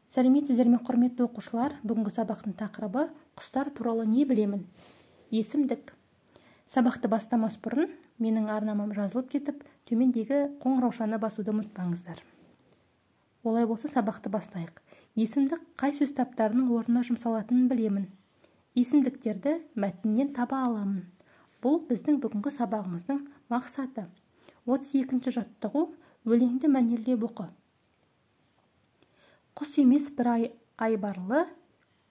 Сәлеметсіздер ме, құрметті оқушылар? Бүгінгі сабақтың тақырыбы құстар туралы не білемін? Есімдік. Сабақты бастамас бұрын менің арнамам жазылып кетіп, төмендегі қоңыраушаны басуды ұмытпаңыздар. Олай болса сабақты бастайық. Есімдік қай сөз таптарының орнына жұмсалатынын білемін. Есімдіктерді мәтіннен таба аламын. Бұл біздің бүгінгі сабағымыздың мақсаты. 32-ші жаттығу өлеңді мәнерлеп оқы. Құс емес бір айбарлы,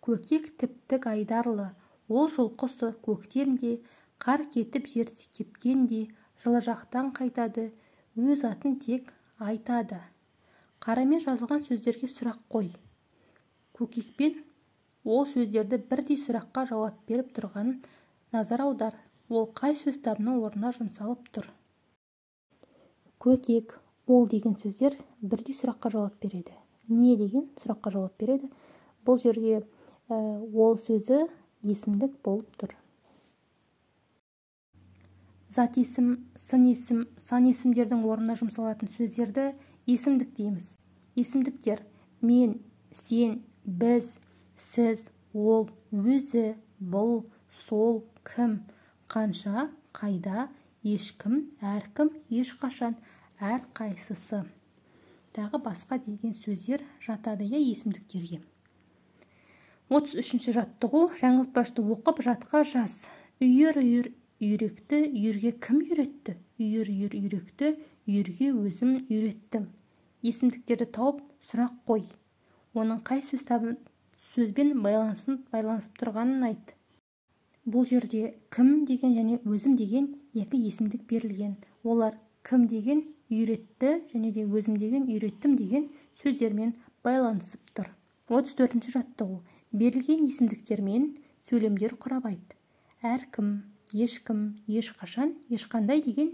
көкек тіптік айдарлы. Ол жол құсы көктемде, қар кетіп жер кепкенде, жылы жақтан қайтады, өз атын тек айтады. Қарамен жазылған сөздерге сұрақ қой. Көкекпен ол сөздерді бірдей сұраққа жауап беріп тұрғанын назар аудар. Ол қай сөз табының орнына жұмсалып тұр? Көкек, ол деген сөздер бірдей сұраққа жауап береді. Не деген сұраққа жауап береді? Бұл жерде ол сөзі есімдік болып тұр. Зат есім, сын есім, сан есімдердің орнына жұмсалатын сөздерді есімдік дейміз. Есімдіктер мен, сен, біз, сіз, ол, өзі, бұл, сол, кім, қанша, қайда, ешкім, әркім, ешқашан, әрқайсысы. Тағы басқа деген сөздер жатады есімдіктерге. 33-ші жаттығу жаңылтпашты оқып жатқа жаз. Үйір-үйір үйректі үйірге кім үйретті? Үйір-үйір үйректі үйірге өзім үйреттім. Есімдіктерді тауып сұрақ қой. Оның қай сөзбен байланысып тұрғанын айт. Бұл жерде кім деген және өзім деген екі есімдік берілген. Олар кім деген үйретті және де өзім деген үйреттім деген сөздермен байланысып тұр. 34-ші жаттығу берілген есімдіктермен сөйлемдер құрап айт. Әркім, ешкім, ешқашан, ешқандай деген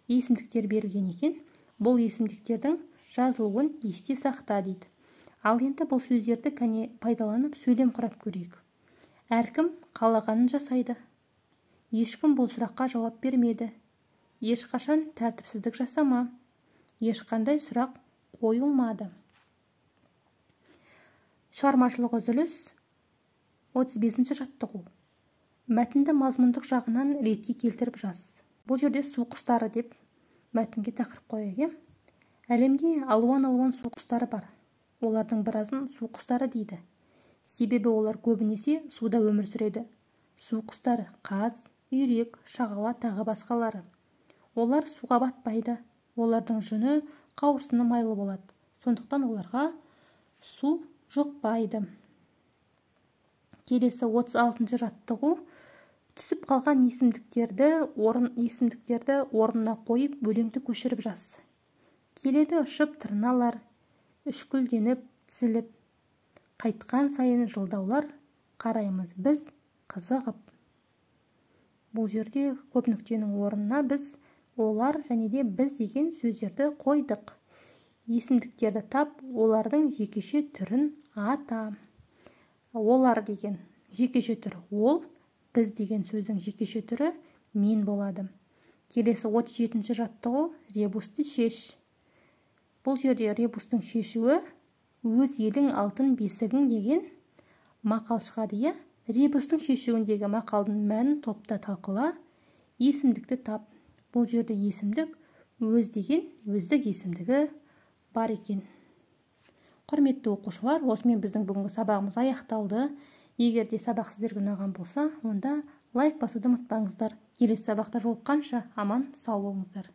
есімдіктер берілген екен. Бұл есімдіктердің жазылуын есте сақта дейді. Ал енді бұл сөздерді пайдаланып сөйлем құрап көрейік. Әркім қалағанын жасайды. Ешкім бұл сұраққа жауап бермеді. Ешқашан тәртіпсіздік жасама. Ешқандай сұрақ қойылмады. Шығармашылық үзіліс. 35-ші жаттығу. Мәтінді мазмұндық жағынан ретке келтіріп жаз. Бұл жерде су құстары деп мәтінге тақырып қояйық. Әлемде алуан су құстары бар. Олардың біразын су құстары дейді. Себебі олар көбінесе суда өмір сүреді. Су құстары қаз, үйрек, шағала тағы басқалары. Олар суға батпайды. Олардың жүні қауырсыны майлы болады. Сондықтан оларға су жұқпайды. Келесі 36-ші жаттығу. Түсіп қалған есімдіктерді орнына қойып өлеңді көшіріп жаз. Келеді ұшып тырналар, үшкілденіп, тізіліп, қайтқан сайын жылдаулар, қараймыз біз қызығып. Бұл жерде көп нүктенің орнына біз олар және де біз деген сөздерді қойдық. Есімдіктерді тап, олардың жекеше түрін ата. Олар деген жекеше түрі ол, біз деген сөздің жекеше түрі мен болады. Келесі 37-ші жаттығу ребусты шеш. Бұл жерде ребустың шешуі өз елің алтын бесігің деген мақал шығады. Ребустың шешуіндегі мақалдың мәнін топта талқыла, есімдікті тап. Бұл жерде есімдік өз деген өздік есімдігі бар екен. Құрметті оқушылар, осымен біздің бүгінгі сабағымыз аяқталды. Егер де сабақ сіздерге ұнаған болса, онда лайк басуды ұмытпаңыздар. Келесі сабақта жолыққанша аман сау болыңыздар.